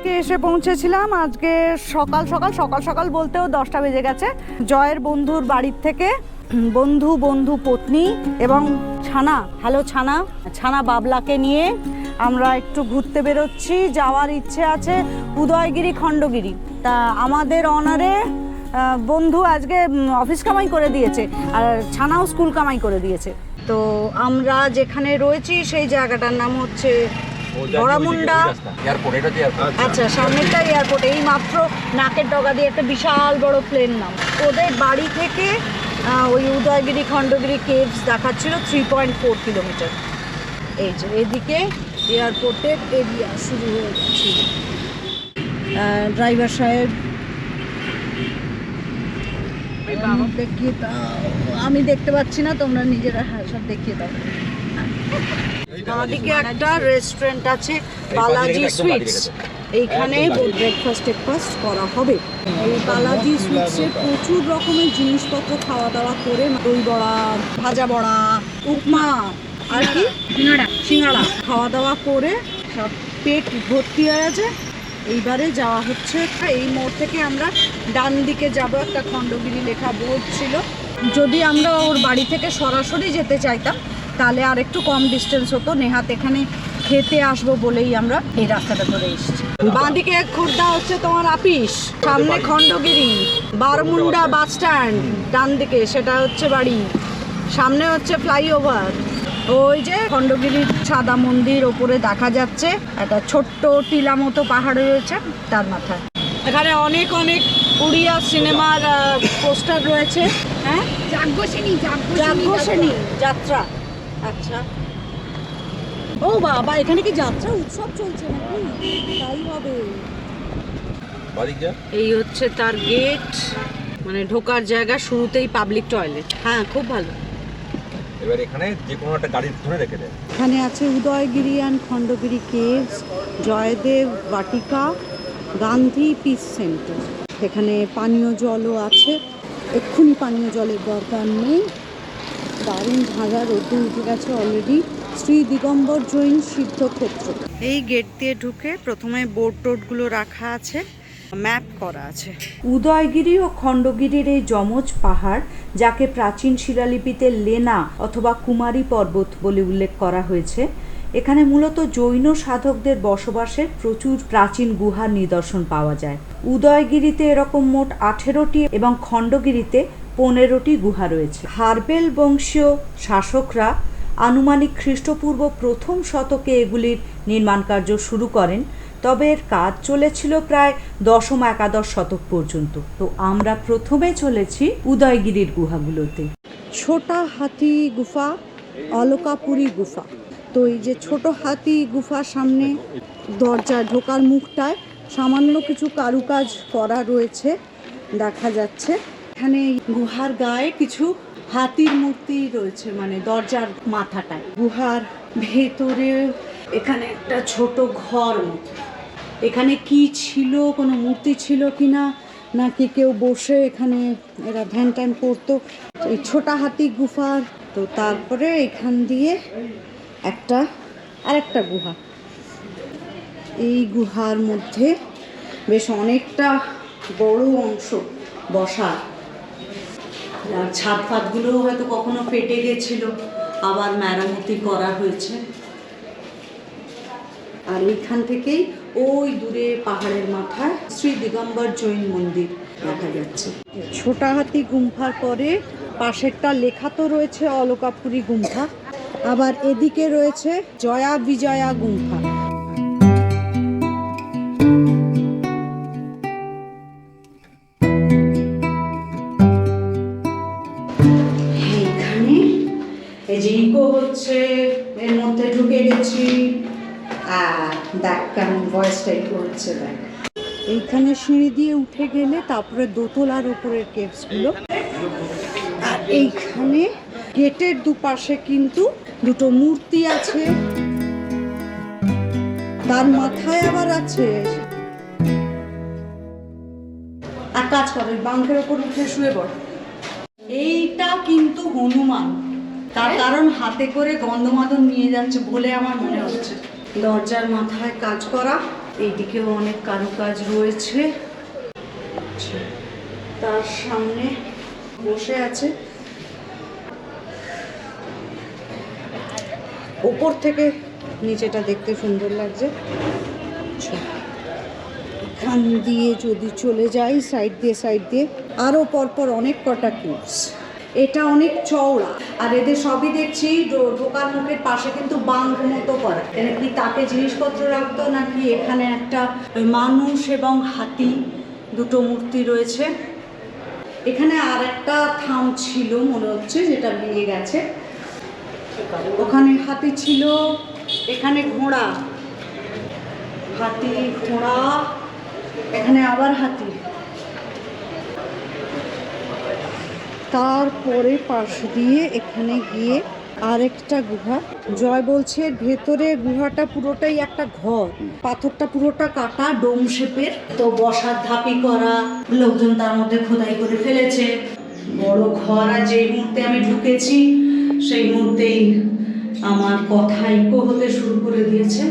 আজকে এসে পৌঁছেছিলাম। আজকে সকাল সকাল সকাল সকাল বলতেও 10টা বেজে গেছে। জয়ের বন্ধুর বাড়ির থেকে বন্ধু বন্ধু পত্নী এবং ছানা, হ্যালো ছানা, ছানা বাবলাকে নিয়ে আমরা একটু ঘুরতে বেরোচ্ছি। যাওয়ার ইচ্ছে আছে উদয়গিরি খণ্ডগিরি। তা আমাদের অনারে বন্ধু আজকে অফিস কামাই করে দিয়েছে আর ছানাও স্কুল কামাই করে দিয়েছে। তো আমরা যেখানে রয়েছি সেই জায়গাটার নাম হচ্ছে বড়ামুন্ডা এয়ারপোর্ট। আচ্ছা, সামনেরটা এয়ারপোর্ট। এই মাত্র নাকের ডগা দিয়ে একটা বিশাল বড় প্লেন নাম। ওদের বাড়ি থেকে ওই উদয়গিরি খণ্ডগিরি কেভস দেখাচ্ছিল 3.4 কিলোমিটার। এই যে এদিকে এয়ারপোর্টের এরিয়া শুরু হয়ে গেছে। ড্রাইভার সাহেব দেখিয়ে দাও, আমি দেখতে পাচ্ছি না, তোমরা নিজেরা সব দেখিয়ে দাও। আমাদিকে একটা রেস্টুরেন্ট আছে বালাজি সুইটস, এইখানে ব্রেকফাস্ট করা হবে। এই বালাজি সুইটসে প্রচুর রকমের জিনিসপত্র খাওয়া দাওয়া করে, দই বড়া, ভাজা বড়া, উপমা আর কি সিঙ্গাড়া খাওয়া দাওয়া করে সব পেট ভর্তি হয়ে আছে। এইবারে যাওয়া হচ্ছে এই মোড় থেকে আমরা ডান দিকে যাব, একটা খণ্ডগিরি লেখা বোর্ড ছিল। যদি আমরা ওর বাড়ি থেকে সরাসরি যেতে চাইতাম তাহলে আর একটু কম ডিস্টেন্স হতো। নেহাত এখানে খেতে আসবো বলেই আমরা এই রাস্তাটা ধরে এসেছি। বাঁদিকে খুর্দা হচ্ছে তোমার আপিস, সামনে খণ্ডগিরি, বারমুন্ডা বাস স্ট্যান্ড, ডান দিকে সেটা হচ্ছে বাড়ি, সামনে হচ্ছে ফ্লাইওভার। ওই যে খণ্ডগিরির সাদা মন্দির ওপরে দেখা যাচ্ছে, একটা ছোট্ট টিলা মতো পাহাড় রয়েছে তার মাথায়। এখানে অনেক অনেক উড়িয়া সিনেমার পোস্টার রয়েছে। হ্যাঁ, যাজ্ঞসেনী যাত্রা। আচ্ছা, ও বাবা, এখানে কি যাত্রা উৎসব চলছে নাকি? তাই হবে। এই হচ্ছে তার গেট, মানে ঢোকার জায়গা, শুরুতেই পাবলিক টয়লেট। হ্যাঁ, খুব ভালো। এবার এখানে যে কোনো একটা গাড়ি ধরে রেখে দেয়। এখানে আছে Udayagiri and Khandagiri caves, Jaydev Batika, Gandhi peace centre. এখানে পানীয় জলও আছে, এক্ষুনি পানীয় জলের দরকার নেই। দারুণ ঝাঁঝা রোদ্দুর উঠে গেছে অলরেডি। শ্রী দিগম্বর জৈন সিদ্ধক্ষেত্র। এই গেট দিয়ে ঢুকে প্রথমে বোর্ড টোডগুলো রাখা আছে, ম্যাপ করা আছে। উদয়গিরি ও খণ্ডগিরির এই যমজ পাহাড়, যাকে প্রাচীন শিলালিপিতে লেনা অথবা কুমারী পর্বত বলে উল্লেখ করা হয়েছে, এখানে মূলত জৈন সাধকদের বসবাসের প্রচুর প্রাচীন গুহার নিদর্শন পাওয়া যায়। উদয়গিরিতে এরকম মোট 18টি এবং খণ্ডগিরিতে 15টি গুহা রয়েছে। হারবেল বংশীয় শাসকরা আনুমানিক খ্রিস্টপূর্ব প্রথম শতকে এগুলির নির্মাণ কার্য শুরু করেন, তবে এর কাজ চলেছিল প্রায় 10ম একাদশ শতক পর্যন্ত। তো আমরা প্রথমে চলেছি উদয়গিরির গুহাগুলোতে। ছোটা হাতি গুফা, অলকাপুরী গুফা। তো এই যে ছোট হাতি গুফার সামনে দরজা ঢোকার মুখটায় সামান্য কিছু কারুকাজ করা রয়েছে দেখা যাচ্ছে। এখানে গুহার গায়ে কিছু হাতির মূর্তি রয়েছে, মানে দরজার মাথাটায়। গুহার ভেতরে এখানে একটা ছোট ঘর মতো। এখানে কি ছিল, কোনো মূর্তি ছিল কিনা, নাকি কেউ বসে এখানে এরা ধ্যান ট্যান করতো, এই ছোটা হাতি গুফার। তো তারপরে এখান দিয়ে আরেকটা গুহা। এই গুহার মধ্যে বেশ অনেকটা বড় অংশ বসা, আর ছাদ ফাদগুলোও হয়তো কখনো ফেটে গেছিল, আবার মেরামতি করা হয়েছে। আর এইখান থেকেই ওই দূরে পাহাড়ের মাথায় শ্রী দিগম্বর জৈন মন্দির দেখা যাচ্ছে। ছোটা হাতি গুম্ফার পরে পাশেরটা লেখা তো রয়েছে অলকাপুরী গুম্ফা, আবার এদিকে রয়েছে জয়া বিজয়া গুম্ফা। এইখানে এই যে ইকো হচ্ছে, এর মধ্যে ঢুকে গেছি। দেখ কেমন ভয়েসটা ইকো হচ্ছে, দেখ। এইখানে সিঁড়ি দিয়ে উঠে গেলে তারপরে দোতলার উপরের কেভসগুলো। আর এইখানে গেটের দুপাশে কিন্তু দুটো মূর্তি আছে, তার মাথায় আবার আছে। আর কাজ করে বাঙ্কের ওপর উঠে শুয়ে পড়ে। এইটা কিন্তু হনুমান, তার কারণ হাতে করে গন্ধমাদন নিয়ে যাচ্ছে বলে আমার মনে হচ্ছে। দরজার মাথায় কাজ করা, এইদিকেও অনেক কারুকাজ রয়েছে। তার সামনে বসে আছে, উপর থেকে নিচেটা দেখতে সুন্দর লাগছে। এখান দিয়ে যদি চলে যাই সাইড দিয়ে আরও পরপর অনেক কটা কিউবস। এটা অনেক চওড়া, আর এদের সবই দেখছি ঢোকার মুখের পাশে কিন্তু বাঁধ মতো করা। এখানে কি তাকে জিনিসপত্র রাখতো নাকি এখানে একটা মানুষ এবং হাতি দুটো মূর্তি রয়েছে। এখানে আর একটা থাম ছিল মনে হচ্ছে, যেটা ভেঙে গেছে। ওখানে হাতি ছিল, এখানে ঘোড়া, হাতি ঘোড়া, এখানে আবার হাতি। তারপরে পাশ দিয়ে এখানে গিয়ে আরেকটা গুহা। জয় বলছে ভেতরে গুহাটা পুরোটাই একটা ঘর, পাথরটা পুরোটা কাটা ডোম শেপের, তো বসার ধাপি করা, লোকজন তার মধ্যে খোদাই করে ফেলেছে বড় ঘর। আর যেই মুহূর্তে আমি ঢুকেছি সেই মুহূর্তেই আমার কথা ইকো হতে শুরু করে দিয়েছে।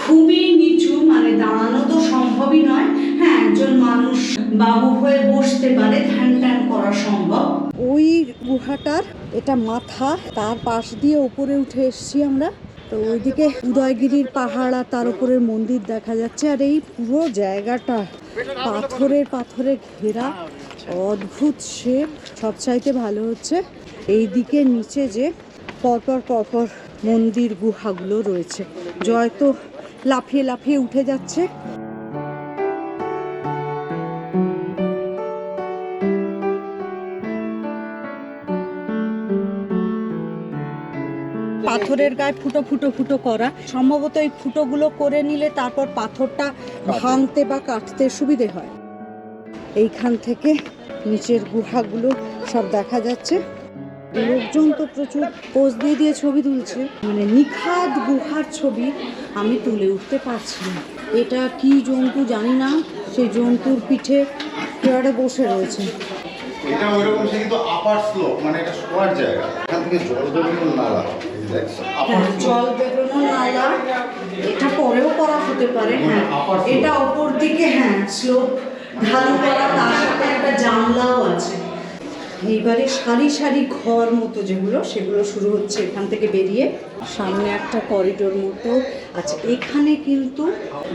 খুবই নিচু, মানে দাঁড়ানো তো সম্ভবই নয়। হ্যাঁ, একজন মানুষ বাবু হয়ে বসতে পারে, ধ্যান ট্যান করা সম্ভব। ওই গুহাটার এটা মাথা, তার পাশ দিয়ে উপরে উঠে এসেছি আমরা। তো ওইদিকে উদয়গিরির পাহাড় আর তার উপরের মন্দির দেখা যাচ্ছে। আর এই পুরো জায়গাটা পাথরে ঘেরা, অদ্ভুত শেপ। সবচাইতে ভালো হচ্ছে এইদিকে নিচে যে পরপর মন্দির গুহাগুলো রয়েছে। জয় তো লাফিয়ে উঠে যাচ্ছে। পাথরের গায়ে ফুটো করা, সম্ভবত এই ফুটোগুলো করে নিলে তারপর পাথরটা ভাঙতে বা কাটতে সুবিধে হয়। এইখান থেকে নিচের গুহাগুলো সব দেখা যাচ্ছে। লোকজন তো প্রচুর পোজ দিয়ে ছবি তুলছে, মানে নিখাদ গুহার ছবি আমি তুলে উঠতে পারছি না। এটা কি জন্তু জানি না, সেই জন্তুর পিঠে কেউ বসে রয়েছে। এটা ওইরকম, সে কিন্তু আপার স্লোপ, মানে এটা শোয়ার জায়গা। এখান থেকে জল বেরোনোর নালা, হ্যাঁ, জল বেরোনোর নালা। এটা পরেও করা হতে পারে। হ্যাঁ, এটা ওপর দিকে, হ্যাঁ স্লোপ ঢালু করা, তার সাথে একটা জানলাও আছে। এইবারে সারি ঘর মতো যেগুলো, সেগুলো শুরু হচ্ছে এখান থেকে বেরিয়ে। সামনে একটা করিডোর মতো আছে। এখানে কিন্তু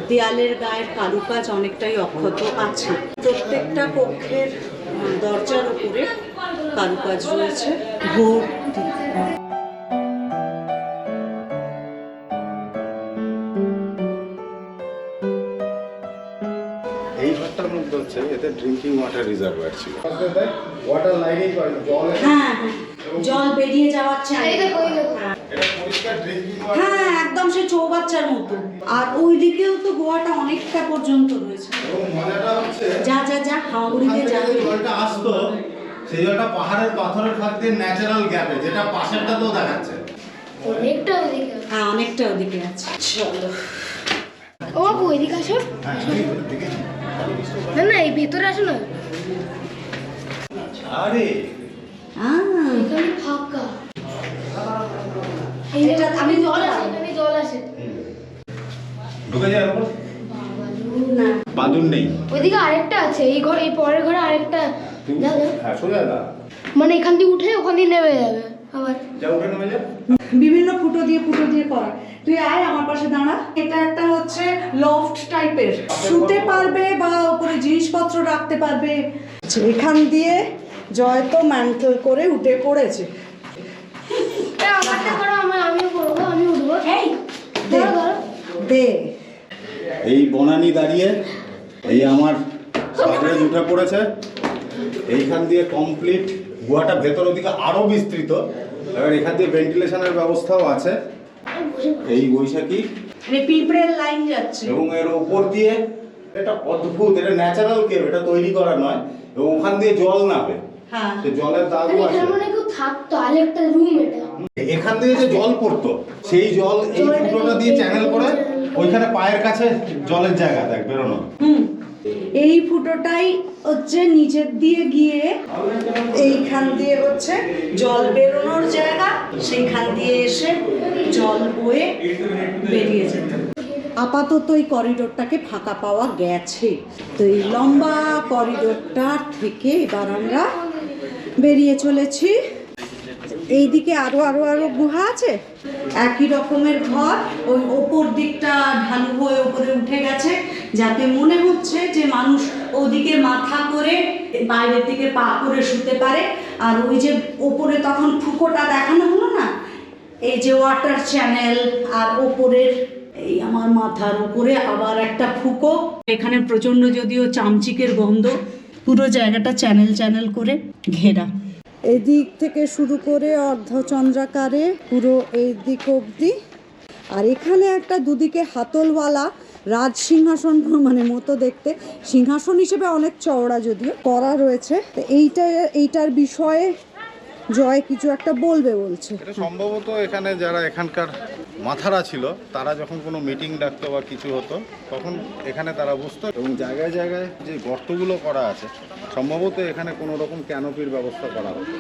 দেয়ালের গায়ের কারুকাজ অনেকটাই অক্ষত আছে। প্রত্যেকটা কক্ষের দরজার উপরে কারুকাজ রয়েছে ভর্তি। এই ঘরটার মধ্যে হচ্ছে এতে ড্রিঙ্কিং ওয়াটার রিজার্ভার ছিল। ওয়াটার লাইনিং করে জল, হ্যাঁ জল বেরিয়ে যাওয়ার চাই। এটা পরিষ্কার ড্রিঙ্কিং ওয়াটার। হ্যাঁ, একদম সে চৌবাচ্চার মতো। আর ওই দিকেও তো গোয়াটা অনেকটা পর্যন্ত রয়েছে। এবং মজাটা হচ্ছে যা হাওড়ি দিয়ে যাবে, জলটা আসতো সেই জলটা পাহাড়ের পাথরের ফাঁক দিয়ে ন্যাচারাল গ্যাপে, যেটা পাশেরটাতেও দেখাচ্ছে। অনেকটা ওদিকে। হ্যাঁ, অনেকটা ওদিকে আছে। চলো ও বাবু এদিকে আসো। না এই ভেতরে আসো না, আরে এখানে ফাঁকা। এটা আমি জল আসে, এখানে জল আসে। ঢুকে যায় ওপর, না, বাদুর নেই। ওইদিকে আরেকটা আছে, এই ঘর, এই পরের ঘরে আরেকটা। যা যা, হ্যাঁ সোজা যা, মানে এখান থেকে উঠে ওখান দিয়ে নেমে যাবে আবার। যা উঠে নেমে যা। বিভিন্ন ফুটো দিয়ে করা। তুই আয় আমার পাশে দাঁড়া। এটা একটা হচ্ছে লফট টাইপের, শুতে পারবে বা উপরে জিনিসপত্র রাখতে পারবে। এখান দিয়ে জয় তো ম্যান্টল করে উঠে পড়েছে। আমারটা করো, আমিও করবো, আমি উঠবো। এই দে দে। এই বনানি দাঁড়িয়ে, এই আমার সাবরেজ উঠে পড়েছে। এইখান দিয়ে কমপ্লিট গুহাটা ভেতরের দিকে আরো বিস্তৃত। এবার এখান দিয়ে ভেন্টিলেশনের ব্যবস্থাও আছে। এই বৈশাখী পিঁপড়ের লাইন যাচ্ছে এবং এর উপর দিয়ে এটা অদ্ভুত, এটা ন্যাচারাল কেভ, এটা তৈরি করা নয়। এবং ওখান দিয়ে জল নামে, হ্যাঁ সে জলের দাগও আছে। এখানে মনে কেউ থাকতো, আরেকটা রুম এটা। এখান দিয়ে যে জল পড়তো, সেই জল এই ফুটোটা দিয়ে চ্যানেল করে ওইখানে পায়ের কাছে জলের জায়গা দেখ বেরোনো। এই ফুটোটাই হচ্ছে নিচের দিয়ে গিয়ে এইখান দিয়ে হচ্ছে জল বেরোনোর জায়গা, সেইখান দিয়ে এসে জল বয়ে বেরিয়ে যেত। আপাতত এই করিডোরটাকে ফাঁকা পাওয়া গেছে। তো এই লম্বা করিডোরটার থেকে এবার আমরা বেরিয়ে চলেছি। এইদিকে আরো আরো আরো গুহা আছে, একই রকমের ঘর। ওই ওপর দিকটা ঢালু হয়ে ওপরে উঠে গেছে, যাতে মনে হচ্ছে যে মানুষ ওদিকে মাথা করে বাইরের দিকে পা করে শুতে পারে। আর ওই যে ওপরে তখন ফুকোটা দেখানো হলো না, এই যে ওয়াটার চ্যানেল, আর ওপরের এই আমার মাথার উপরে আবার একটা ফুকো। এখানে প্রচন্ড যদিও চামচিকের গন্ধ, পুরো জায়গাটা চ্যানেল চ্যানেল করে ঘেরা। এদিক থেকে শুরু করে অর্ধচন্দ্রাকারে পুরো এই দিক অবধি। আর এখানে একটা দুদিকে হাতলওয়ালা রাজ সিংহাসন মানে মতো দেখতে, সিংহাসন হিসেবে অনেক চওড়া যদিও করা রয়েছে। তো এইটার বিষয়ে জয় কিছু একটা বলবে বলছে। এটা সম্ভবত এখানে যারা এখানকার মাথারা ছিল তারা যখন কোনো মিটিং ডাকতো বা কিছু হতো তখন এখানে তারা বসতো, এবং জায়গায় জায়গায় যে গর্তগুলো করা আছে সম্ভবত এখানে কোনো রকম ক্যানোপির ব্যবস্থা করা হতো।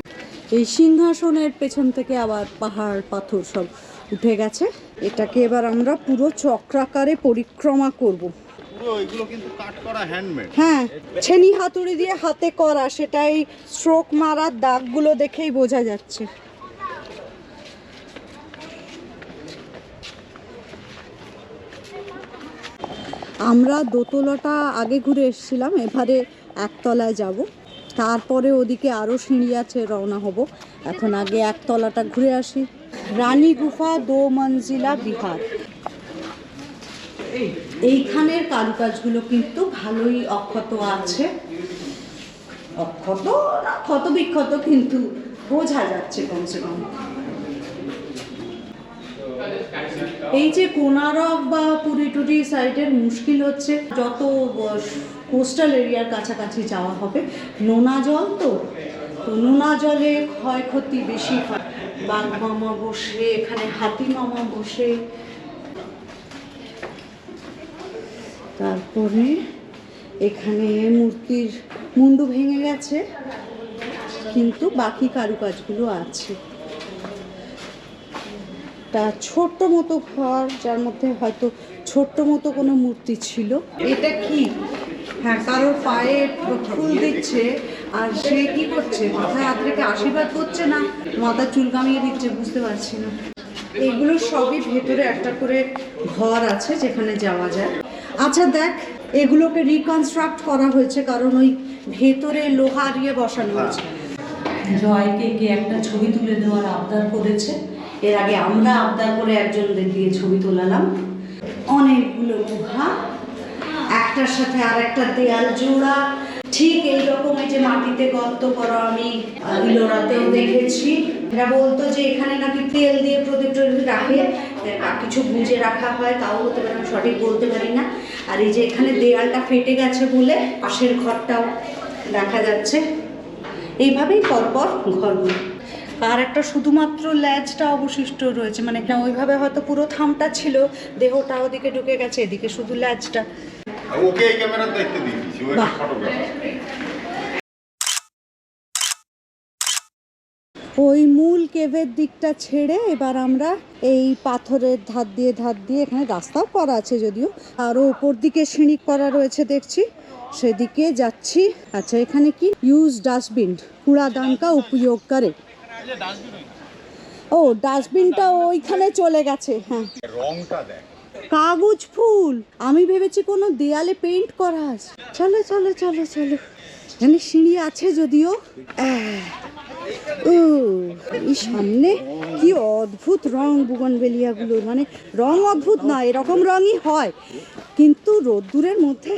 এই সিংহাসনের পেছন থেকে আবার পাহাড় পাথর সব উঠে গেছে। এটাকে এবার আমরা পুরো চক্রাকারে পরিক্রমা করব। পুরো এগুলো কিন্তু কাট করা হ্যান্ডমেড। হ্যাঁ, ছেনি হাতুড়ি দিয়ে হাতে করা, সেটাই স্ট্রোক মারার দাগগুলো দেখেই বোঝা যাচ্ছে। আমরা দোতলাটা আগে ঘুরে এসেছিলাম, এবারে একতলায় যাব, তারপরে ওদিকে আরও সিঁড়ি আছে, রওনা হব। এখন আগে একতলাটা ঘুরে আসি। রানী গুফা 2 মঞ্জিলা বিহার। এইখানের কারুকাজগুলো কিন্তু ভালোই অক্ষত আছে, অক্ষত না ক্ষত বিক্ষত, কিন্তু বোঝা যাচ্ছে কমসে কম। এই যে কোনারক বা পুরী টুরি সাইডের মুশকিল হচ্ছে, যত কোস্টাল এরিয়ার কাছাকাছি যাওয়া হবে, নোনা জল তো নোনা জলে ক্ষয়ক্ষতি বেশি হয়। বাঘ মামা বসে, এখানে হাতি মামা বসে। তারপরে এখানে মূর্তির মুন্ডু ভেঙে গেছে, কিন্তু বাকি কারুকাজগুলো আছে। একটা ছোট্ট মতো ঘর, যার মধ্যে হয়তো ছোট্ট মতো কোনো মূর্তি ছিল। এটা কি? হ্যাঁ, কারোর পায়ে ফুল দিচ্ছে, আর সে কি করছে? মাথায় হাত রেখে আশীর্বাদ করছে, না মাথার চুল কামিয়ে দিচ্ছে, বুঝতে পারছি না। এগুলো সবই ভেতরে একটা করে ঘর আছে যেখানে যাওয়া যায়। আচ্ছা দেখ, এগুলোকে রিকনস্ট্রাক্ট করা হয়েছে কারণ ওই ভেতরে লোহা দিয়ে বসানো হয়েছে। জয়কে কে একটা ছবি তুলে দেওয়ার আবদার করেছে, এর আগে আমরা আবদার করে একজনদের দিয়ে ছবি তোলালাম। অনেকগুলো গুহা, একটার সাথে আর একটা দেয়াল জোড়া, ঠিক এইরকম এই যে মাটিতে গর্ত করা আমি ইলোরাতেও দেখেছি। এরা বলতো যে এখানে নাকি তেল দিয়ে প্রদীপ রাখে, কিছু বুঝে রাখা হয়, তাও হতে পারে, আমি সঠিক বলতে পারি না। আর এই যে এখানে দেয়ালটা ফেটে গেছে বলে পাশের ঘরটাও দেখা যাচ্ছে। এইভাবেই পরপর ঘরগুলো। আর একটা শুধুমাত্র ল্যাজটা অবশিষ্ট রয়েছে, মানে ওইভাবে হয়তো পুরো থামটা ছিল, দেহটা ওদিকে ঢুকে গেছে, এদিকে শুধু ল্যাজটা। ওকে এই ক্যামেরা দেখতে দিয়েছি, ওই ফটোগ্রাফার। ওই মূল কেভের দিকটা ছেড়ে এবার আমরা এই পাথরের ধার দিয়ে এখানে রাস্তাও করা আছে যদিও, আরও ওপর দিকে সিঁড়ি করা রয়েছে দেখছি, সেদিকে যাচ্ছি। আচ্ছা, এখানে কি? ইউজ ডাস্টবিন, কূড়াদান কা উপয়োগ করে। ও, ডাস্টবিনটা ওইখানে চলে গেছে। হ্যাঁ, রংটা দেখ, কাগজ ফুল। আমি ভেবেছি কোনো দেয়ালে পেইন্ট করা আছে। চলো চলো চলো চলো, এখানে সিঁড়ি আছে যদিও। এই সামনে কি অদ্ভুত রং বুগনভেলিয়াগুলোর, মানে রং অদ্ভুত না, এরকম রঙই হয়, কিন্তু রোদ্দুরের মধ্যে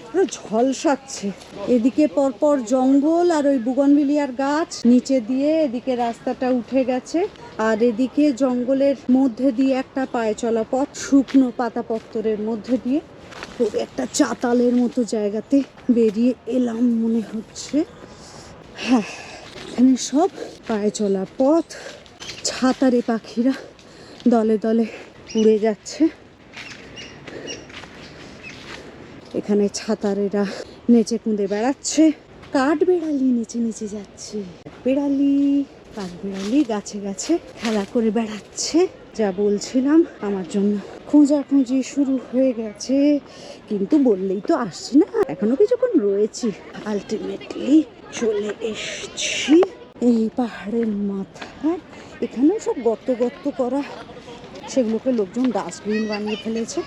পুরো ঝলসাচ্ছে। এদিকে পরপর জঙ্গল আর ওই বুগনভেলিয়ার গাছ, নিচে দিয়ে এদিকে রাস্তাটা উঠে গেছে, আর এদিকে জঙ্গলের মধ্যে দিয়ে একটা পায়ে চলা পথ, শুকনো পাতাপত্তরের মধ্যে দিয়ে খুব একটা চাতালের মতো জায়গাতে বেরিয়ে এলাম মনে হচ্ছে। হ্যাঁ, এখানে সব পায়ে চলা পথ, ছাতারে পাখিরা দলে দলে উড়ে যাচ্ছে। এখানে ছাতারেরা নেচে কুঁদে বেড়াচ্ছে, কাঠ বেড়ালি নেচে নেচে যাচ্ছে, বেড়ালি কাঠ বেড়ালি গাছে গাছে খেলা করে বেড়াচ্ছে। যা বলছিলাম, আমার জন্য খোঁজাখুঁজি শুরু হয়ে গেছে, কিন্তু বললেই তো আসছি না, এখনো কিছুক্ষণ রয়েছি। আলটিমেটলি চলে এসছি এই পাহাড়ের মাথায়। এখানেও সব গর্ত গর্ত করা, সেগুলোকে লোকজন ডাস্টবিন বানিয়ে ফেলেছে।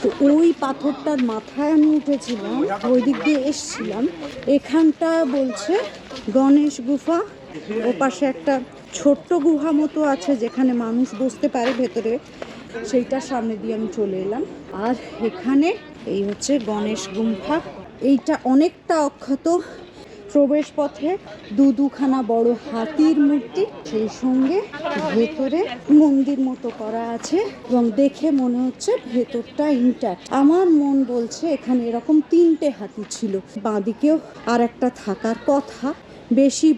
তো ওই পাথরটার মাথায় আমি উঠেছিলাম, ওই দিক দিয়ে এসছিলাম। এখানটা বলছে গণেশ গুফা, ও পাশে একটা ছোট্ট গুহা মতো আছে যেখানে মানুষ বসতে পারে ভেতরে, সেইটার সামনে দিয়ে আমি চলে এলাম। আর এখানে এই হচ্ছে গণেশ গুম্ফা। এইটা অনেকটা অক্ষত। প্রবেশ পথে দুখানা বড় হাতির মূর্তি, সেই সঙ্গে ভেতরে মন্দির মতো করা আছে এবং দেখে মনে হচ্ছে ভেতরটা ইনট্যাক্ট। আমার মন বলছে এখানে এরকম 3টে হাতি ছিল, বাঁদিকেও আর একটা থাকার কথা। বেশি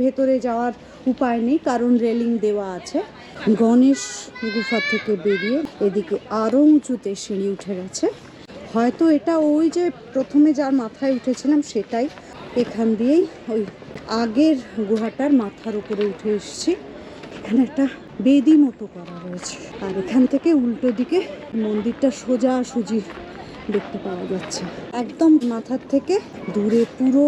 ভেতরে যাওয়ার উপায় নেই কারণ রেলিং দেওয়া আছে। গণেশ গুফা থেকে বেরিয়ে এদিকে আরও উঁচুতে সিঁড়ি উঠে গেছে। হয়তো এটা ওই যে প্রথমে যার মাথায় উঠেছিলাম সেটাই। এখান দিয়েই ওই আগের গুহাটার মাথার উপরে উঠে এসেছি। এখানে একটা বেদি মতো করা রয়েছে, আর এখান থেকে উল্টো দিকে মন্দিরটা সোজাসুজি দেখতে পাওয়া যাচ্ছে। একদম মাথার থেকে দূরে পুরো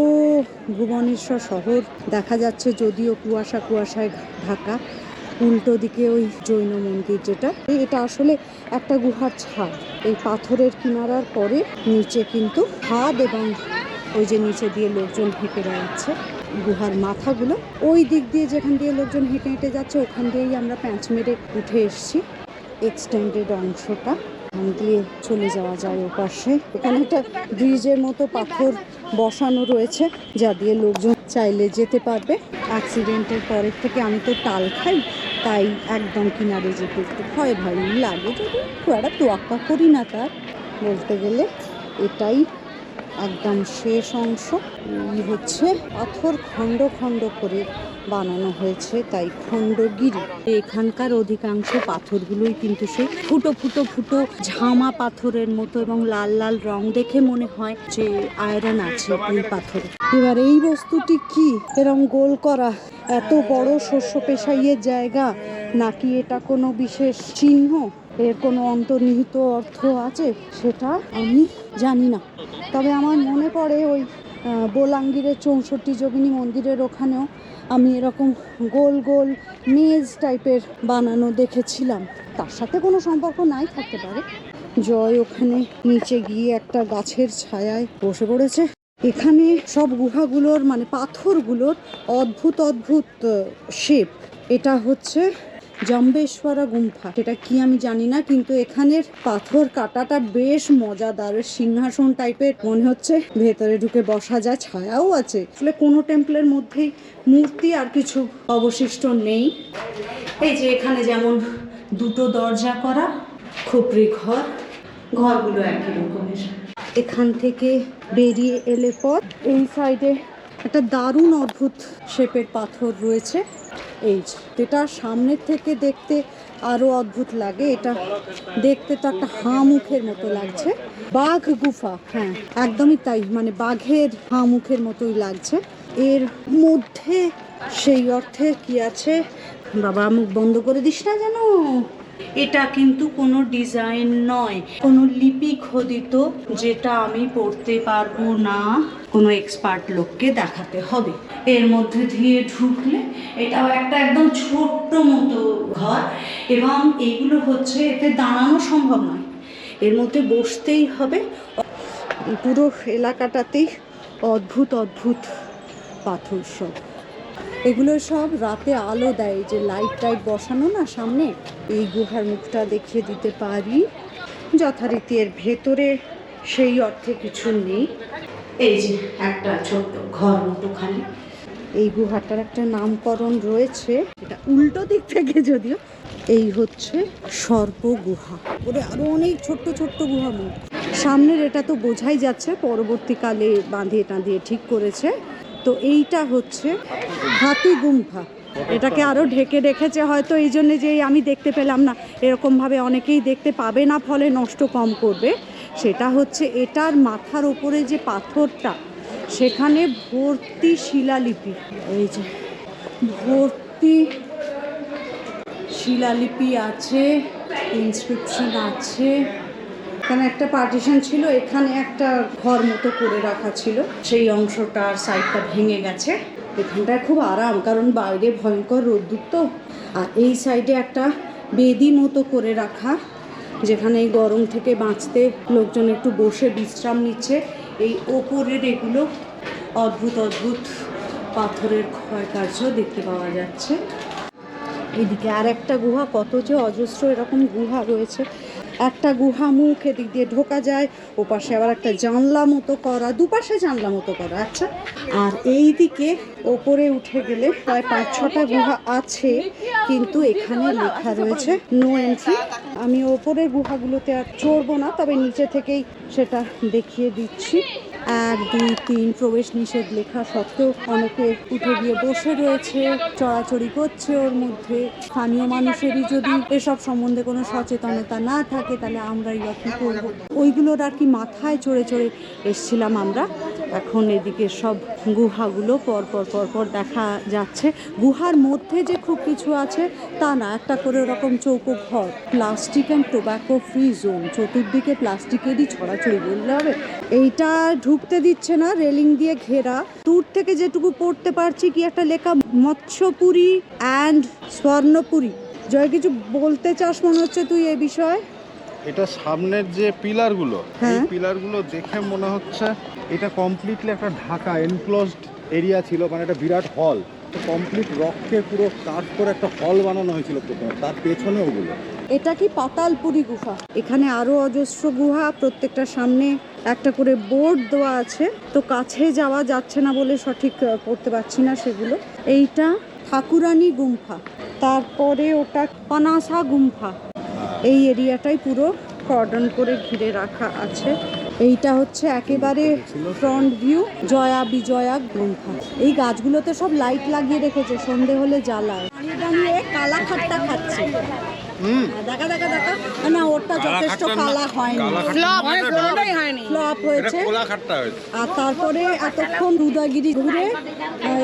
ভুবনেশ্বর শহর দেখা যাচ্ছে, যদিও কুয়াশায় ঢাকা। উল্টো দিকে ওই জৈন মন্দির যেটা, এটা আসলে একটা গুহার ছাদ। এই পাথরের কিনারার পরে নিচে কিন্তু হাত, এবং ওই যে নিচে দিয়ে লোকজন হেঁটে বেড়াচ্ছে। গুহার মাথাগুলো ওই দিক দিয়ে, যেখান দিয়ে লোকজন হেঁটে হেঁটে যাচ্ছে, ওখান দিয়েই আমরা প্যাঁচ মেরে উঠে এসেছি। এক্সটেন্ডেড অংশটা ওখান দিয়ে চলে যাওয়া যায় ওপাশে। এখানে একটা ব্রিজের মতো পাথর বসানো রয়েছে যা দিয়ে লোকজন চাইলে যেতে পারবে। অ্যাক্সিডেন্টের পরের থেকে আমি তো টাল খাই, তাই একদম কিনারে যেতে একটু ভয় লাগে, যদি খুব একটা তোয়াক্কা করি না। তার বলতে গেলে এটাই একদম শেষ অংশ। এই হচ্ছে পাথর খণ্ড খণ্ড করে বানানো হয়েছে, তাই খণ্ডগিরি। এখানকার অধিকাংশ পাথরগুলোই কিন্তু সেই ফুটো ফুটো ফুটো ঝামা পাথরের মতো, এবং লাল লাল রং দেখে মনে হয় যে আয়রন আছে এই পাথরে। এবার এই বস্তুটি কি এরম গোল করা? এত বড় শস্য পেশাইয়ের জায়গা, নাকি এটা কোনো বিশেষ চিহ্ন? এর কোনো অন্তর্নিহিত অর্থ আছে সেটা আমি জানি না। তবে আমার মনে পড়ে ওই বোলাঙ্গিরের 64 যোগিনী মন্দিরের ওখানেও আমি এরকম গোল গোল মেজ টাইপের বানানো দেখেছিলাম। তার সাথে কোনো সম্পর্ক নাই থাকতে পারে। জয় ওখানে নিচে গিয়ে একটা গাছের ছায়ায় বসে পড়েছে। এখানে সব গুহাগুলোর মানে পাথরগুলোর অদ্ভুত অদ্ভুত শেপ। এটা হচ্ছে জম্বেশ্বরা গুম্ফা, সেটা কি আমি জানি না, কিন্তু এখানের পাথর কাটাটা বেশ মজাদার। সিংহাসন টাইপের মনে হচ্ছে, ভেতরে ঢুকে বসা যায়, ছায়াও আছে। আসলে কোনো টেম্পলের মধ্যেই মূর্তি আর কিছু অবশিষ্ট নেই। এই যে এখানে যেমন 2টো দরজা করা, খুপড়ি ঘরগুলো একই রকমের। এখান থেকে বেরিয়ে এলে পর এই সাইডে একটা দারুণ অদ্ভুত শেপের পাথর রয়েছে। এই যেটা সামনের থেকে দেখতে আরো অদ্ভুত লাগে। এটা দেখতে তো একটা হাঁ মুখের মতো লাগছে। বাঘ গুফা, হ্যাঁ একদমই তাই, মানে বাঘের হাঁ মুখের মতোই লাগছে। এর মধ্যে সেই অর্থে কি আছে, বাবা মুখ বন্ধ করে দিস না যেন। এটা কিন্তু কোনো ডিজাইন নয়, কোনো লিপি খোদিত, যেটা আমি পড়তে পারবো না। কোনো এক্সপার্ট লোককে দেখাতে হবে। এর মধ্যে দিয়ে ঢুকলে এটাও একটা একদম ছোট্ট মতো ঘর, এবং এগুলো হচ্ছে, এতে দাঁড়ানো সম্ভব নয়, এর মধ্যে বসতেই হবে। এই পুরো এলাকাটাতেই অদ্ভুত অদ্ভুত পাথর সব। এগুলো সব রাতে আলো দেয়, যে লাইট টাইট বসানো না সামনে। এই গুহার মুখটা দেখিয়ে দিতে পারি। যথারীতি এর ভেতরে সেই অর্থে কিছু নেই। এই যে একটা ছোট্ট ঘর মতো খালি। এই গুহাটার একটা নামকরণ রয়েছে, এটা উল্টো দিক থেকে যদিও। এই হচ্ছে সর্প গুহা। ওরে আরো অনেক ছোট্ট ছোট্ট গুহা মুখ। সামনের এটা তো বোঝাই যাচ্ছে, পরবর্তীকালে বাঁধিয়ে টাঁধিয়ে ঠিক করেছে। তো এইটা হচ্ছে হাতি গুম্ফা। এটাকে আরো ঢেকে রেখেছে হয়তো এই জন্যে, যে আমি দেখতে পেলাম না, এরকমভাবে অনেকেই দেখতে পাবে না, ফলে নষ্ট কম করবে। সেটা হচ্ছে এটার মাথার ওপরে যে পাথরটা, সেখানে ভর্তি শিলালিপি। এই যে ভর্তি শিলালিপি আছে। ইনস্ক্রিপশন আছে। এখানে একটা পার্টিশন ছিল, এখানে একটা ঘর মতো করে রাখা ছিল, সেই অংশটার সাইডটা ভেঙে গেছে। এখানটায় খুব আরাম, কারণ বাইরে ভয়ঙ্কর রোদ্দুর তো। আর এই সাইডে একটা বেদি মতো করে রাখা, যেখানে এই গরম থেকে বাঁচতে লোকজন একটু বসে বিশ্রাম নিচ্ছে। এই ওপরের এগুলো অদ্ভুত অদ্ভুত পাথরের ক্ষয়কার্য দেখতে পাওয়া যাচ্ছে। এদিকে আর একটা গুহা, কত যে অজস্র এরকম গুহা রয়েছে। একটা গুহা মুখ, এদিক দিয়ে ঢোকা যায়, ওপাশে আবার একটা জানলা মতো করা, দুপাশে জানলা মতো করা। আচ্ছা, আর এই দিকে ওপরে উঠে গেলে প্রায় 5-6টা গুহা আছে, কিন্তু এখানে লেখা রয়েছে নো এন্ট্রি। আমি ওপরের গুহাগুলোতে আর চড়বো না, তবে নিচে থেকেই সেটা দেখিয়ে দিচ্ছি। 1, 2, 3 প্রবেশ নিষেধ লেখা সত্ত্বেও অনেকে উঠে গিয়ে বসে রয়েছে, চড়াচড়ি করছে ওর মধ্যে। স্থানীয় মানুষেরই যদি এসব সম্বন্ধে কোনো সচেতনতা না থাকে, তাহলে আমরাই বা কী করবো? ওইগুলোর আর কি মাথায় চড়ে চড়ে এসছিলাম আমরা। এখন এদিকে সব গুহাগুলো পর দেখা যাচ্ছে। গুহার মধ্যে যে খুব কিছু আছে তা না, একটা করে ওরকম চৌকো ঘর, plastic and tobacco free zone, চতুর্দিকে প্লাস্টিকেরই ছড়াছড়ি, বললে হবে। এইটা ঢুকতে দিচ্ছে না, রেলিং দিয়ে ঘেরা। দূর থেকে যেটুকু পড়তে পারছি কি একটা লেখা, মৎস্যপুরী অ্যান্ড স্বর্ণপুরী। জয়, কিছু বলতে চাস মনে হচ্ছে তুই এই বিষয়ে? এটা সামনের যে পিলারগুলো, এই হ্যাঁ। পিলারগুলো দেখে মনে হচ্ছে এটা কমপ্লিটলি একটা ঢাকা এনক্লোজড এরিয়া ছিল, মানে একটা বিরাট হল। কমপ্লিট রককে পুরো কাট করে একটা হল বানানো হয়েছিল প্রথমে, তার পেছনে ওগুলো। এটা কি পাতালপুরি গুহা? এখানে আরো অজস্র গুহা, প্রত্যেকটার সামনে একটা করে বোর্ড দেওয়া আছে, তো কাছে যাওয়া যাচ্ছে না বলে সঠিক পড়তে পারছি না সেগুলো। এইটা ঠাকুরানী গুম্ফা, তারপরে ওটা পানাসা গুম্ফা। এই এরিয়াটাই পুরো কর্ডন করে ঘিরে রাখা আছে। এইটা হচ্ছে একেবারে ফ্রন্ট ভিউ, জয়া বিজয়া গুম্ফা। এই গাছগুলোতে সব লাইট লাগিয়ে রেখেছে, সন্ধে হলে জ্বালায়। দাঁড়িয়ে কালা খাট্টা খাচ্ছে। দেখা না, ওটা যথেষ্ট কালা হয়নি, ফ্লপ হয়েছে। আর তারপরে এতক্ষণ উদয়গিরি ঘুরে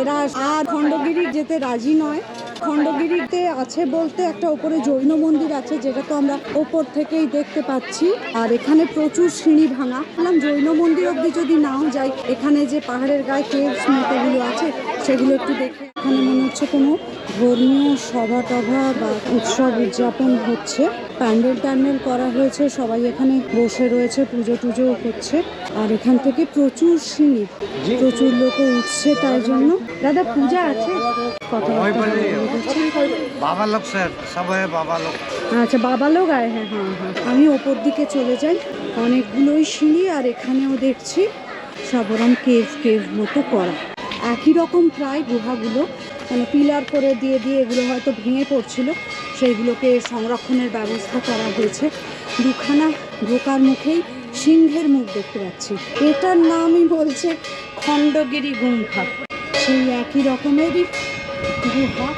এরা আর খণ্ডগিরি যেতে রাজি নয়। খণ্ডগিরিতে আছে বলতে একটা ওপরে জৈন মন্দির আছে, যেটা তো আমরা ওপর থেকেই দেখতে পাচ্ছি। আর এখানে প্রচুর সিঁড়ি ভাঙা। বললাম জৈন মন্দির অবধি যদি নাও যাই, এখানে যে পাহাড়ের গায়ে কেভস মতোগুলো আছে সেগুলো একটু দেখে। এখানে মনে হচ্ছে কোনো ধর্মীয় সভা টভা বা উৎসব উদযাপন হচ্ছে। প্যান্ডেল করা হয়েছে, সবাই এখানে বসে রয়েছে, পুজো টুজো হচ্ছে। আর এখান থেকে প্রচুর সিঁড়ি, প্রচুর লোক উঠছে, তার জন্য। দাদা, পূজা আছে? बाबा लोग सर सब है बाबा लोग। আচ্ছা, বাবা লোক আয়। হ্যাঁ। আমি ওপর দিকে চলে যাই। অনেকগুলোই সিঁড়ি, আর এখানেও দেখছি সব ওরম কেভ মতো করা। একই রকম প্রায় গুহাগুলো, মানে পিলার করে দিয়ে এগুলো হয়তো ভেঙে পড়ছিল, সেইগুলোকে সংরক্ষণের ব্যবস্থা করা হয়েছে। দুখানা ঢোকার মুখেই সিংহের মুখ দেখতে পাচ্ছি। এটার নামই বলছে খণ্ডগিরি গুম্ফা। সেই একই রকমেরই গুহা।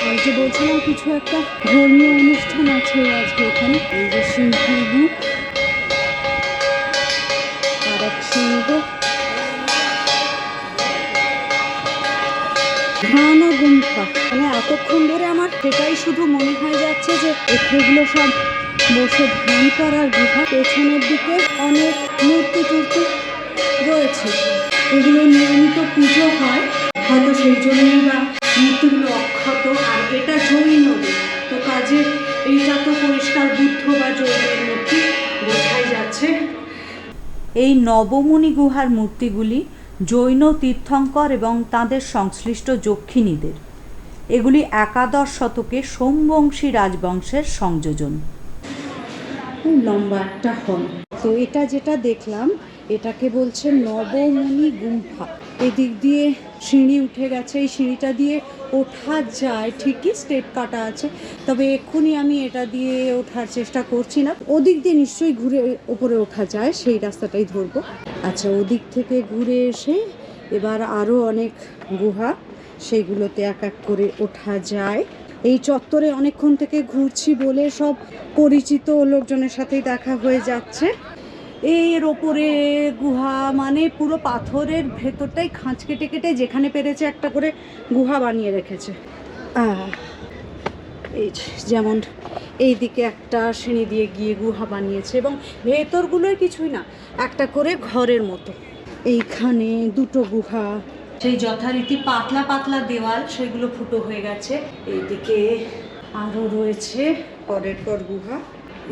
আর যে বলছিলাম কিছু একটা ধর্মীয় অনুষ্ঠান আছে আজকে এখানে। এই যে সিংহের মুখ, আর এক সিংহ। ধ্যান গুম্ফা, মানে এতক্ষণ ধরে আমার সেটাই শুধু মনে হয়ে যাচ্ছে যে এগুলো সব বসে ধ্যান করার গুহা। পেছনের দিকে অনেক মূর্তি টুর্তি রয়েছে, এগুলো নিয়মিত পুজো হয় হয়তো, সেই জন্যই বা মূর্তিগুলো অক্ষত। আর এটা জৈন, তো কাজে এইটা তো পরিষ্কার বুদ্ধ বা জৈনের মূর্তি বোঝাই যাচ্ছে। এই নবমুনি গুহার মূর্তিগুলি জৈন তীর্থঙ্কর এবং তাঁদের সংশ্লিষ্ট যক্ষিণীদের। এগুলি 11 শতকে সোমবংশী রাজবংশের সংযোজন। লম্বা একটা হল। তো এটা যেটা দেখলাম, এটাকে বলছে নবমুনি গুম্ফা। এদিক দিয়ে সিঁড়ি উঠে গেছে, এই সিঁড়িটা দিয়ে ওঠা যায় ঠিকই, স্টেপ কাটা আছে, তবে এক্ষুনি আমি এটা দিয়ে ওঠার চেষ্টা করছি না। ওদিক দিয়ে নিশ্চয়ই ঘুরে ওপরে ওঠা যায়, সেই রাস্তাটাই ধরবো। আচ্ছা, ওদিক থেকে ঘুরে এসে এবার আরও অনেক গুহা, সেইগুলোতে এক এক করে ওঠা যায়। এই চত্বরে অনেকক্ষণ থেকে ঘুরছি বলে সব পরিচিত লোকজনের সাথেই দেখা হয়ে যাচ্ছে। এর ওপরে গুহা, মানে পুরো পাথরের ভেতরটাই খাঁজ কেটে যেখানে পেরেছে একটা করে গুহা বানিয়ে রেখেছে। এই যেমন এই দিকে একটা সিঁড়ি দিয়ে গিয়ে গুহা বানিয়েছে এবং ভেতরগুলোর কিছুই না, একটা করে ঘরের মতো। এইখানে দুটো গুহা, সেই যথারীতি পাতলা পাতলা দেওয়াল, সেগুলো ফুটো হয়ে গেছে। এইদিকে আরও রয়েছে পরের পর গুহা।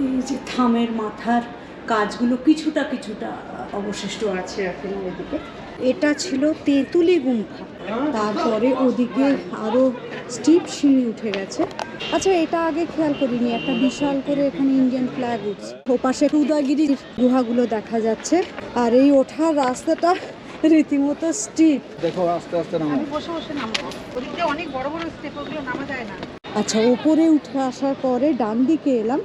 এই যে থামের মাথার কাজগুলো কিছুটা কিছুটা অবশিষ্ট আছে এখনো ওদিকে। এটা ছিল তেঁতুলি গুম্ফা, তারপরে ওদিকে আরও স্টিপ সিঁড়ি উঠে গেছে। আচ্ছা, এটা আগে খেয়াল করিনি, একটা বিশাল করে এখানে ইন্ডিয়ান ফ্ল্যাগ উঠছে। ওপাশে উদয়গিরির গুহাগুলো দেখা যাচ্ছে। আর এই ওঠার রাস্তাটা রীতিমতো স্টিপ। দেখো আস্তে আস্তে নামো। বসে বসে নামবো, ওদিকে অনেক বড় বড় স্টেপ, ওগুলো নামা যায় না। আচ্ছা, উপরে উঠে আসার পরে ডান দিকে এলাম,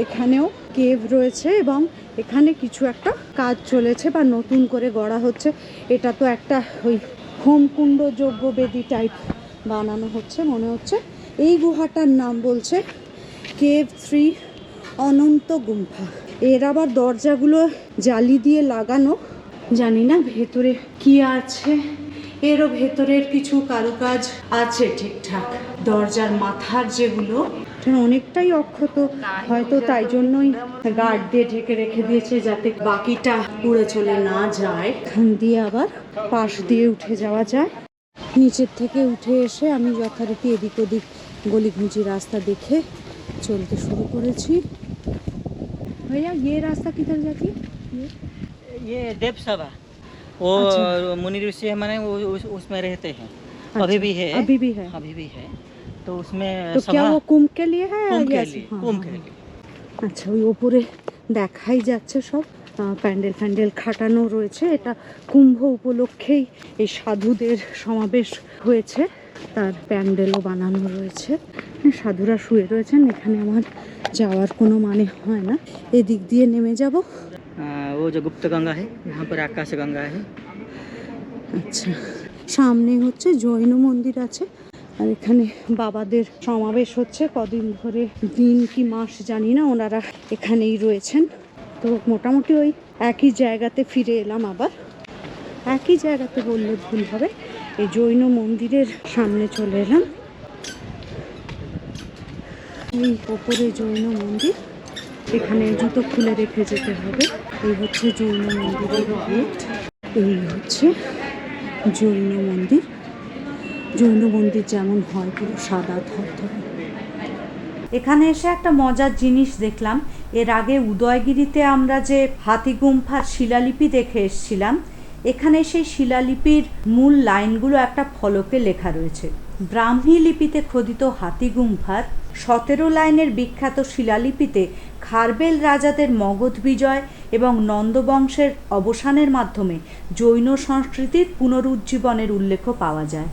এখানেও কেভ রয়েছে এবং এখানে কিছু একটা কাজ চলেছে বা নতুন করে গড়া হচ্ছে। এটা তো একটা ওই হোমকুণ্ড যজ্ঞবেদী টাইপ বানানো হচ্ছে মনে হচ্ছে। এই গুহাটার নাম বলছে কেভ 3 অনন্ত গুম্ফা। এর আবার দরজাগুলো জালি দিয়ে লাগানো, জানি না ভেতরে কি আছে। এরও ভেতরের কিছু কারুকাজ আছে ঠিকঠাক। দরজার মাথার যেগুলো অনেকটাই অক্ষত, হয়তো তাই জন্যই গার্ড দিয়ে ঢেকে রেখে দিয়েছে যাতে বাকিটা উড়ে চলে না যায়। এখান দিয়ে আবার পাশ দিয়ে উঠে যাওয়া যায়। নিচের থেকে উঠে এসে আমি যথারীতি এদিক ওদিক গলিঘুঁচি রাস্তা দেখে চলতে শুরু করেছি। ভাইয়া, ये रास्ता किधर जाती है? ये देव सभा, वो अच्छा। मुनि ऋषि है, माने वो उसमें रहते हैं। अच्छा, अभी भी है, अभी भी है। अभी भी है। तो उसमें तो क्या सभा वो कुंभ के लिए है? कुंभ के या लिए, हाँ, कुंभ हाँ, के हाँ। लिए। আচ্ছা, ওই ওপরে দেখাই যাচ্ছে সব প্যান্ডেল ফ্যান্ডেল খাটানো রয়েছে। এটা কুম্ভ উপলক্ষেই এই সাধুদের সমাবেশ হয়েছে, তার প্যান্ডেলও বানানো রয়েছে। সাধুরা শুয়ে রয়েছেন, এখানে আমার যাওয়ার কোনো মানে হয় না। এদিক দিয়ে নেমে যাব। वो जो गुप्त गंगा है, यहाँ पर आकाश गंगा है। আচ্ছা, সামনে হচ্ছে জৈন মন্দির আছে, আর এখানে বাবাদের সমাবেশ হচ্ছে কদিন ধরে, দিন কি মাস জানি না, ওনারা এখানেই রয়েছেন। তো মোটামুটি ওই একই জায়গাতে ফিরে এলাম আবার। একই জায়গাতে বললে ভুল হবে, এই জৈন মন্দিরের সামনে চলে এলাম। এই ওপরে জৈন মন্দির, এখানে জুতো খুলে রেখে যেতে হবে। এই হচ্ছে জৈন মন্দিরের গেট। এই হচ্ছে জৈন মন্দির। জৈন মন্দির যেমন হয় পুরো সাদা ধবধবে। এখানে এসে একটা মজার জিনিস দেখলাম। এর আগে উদয়গিরিতে আমরা যে হাতিগুম্ফার শিলালিপি দেখে এসেছিলাম, এখানে সেই শিলালিপির মূল লাইনগুলো একটা ফলকে লেখা রয়েছে। ব্রাহ্মী লিপিতে খোদিত হাতিগুম্ফার 17 লাইনের বিখ্যাত শিলালিপিতে খারবেল রাজাদের মগধ বিজয় এবং নন্দবংশের অবসানের মাধ্যমে জৈন সংস্কৃতির পুনরুজ্জীবনের উল্লেখ পাওয়া যায়।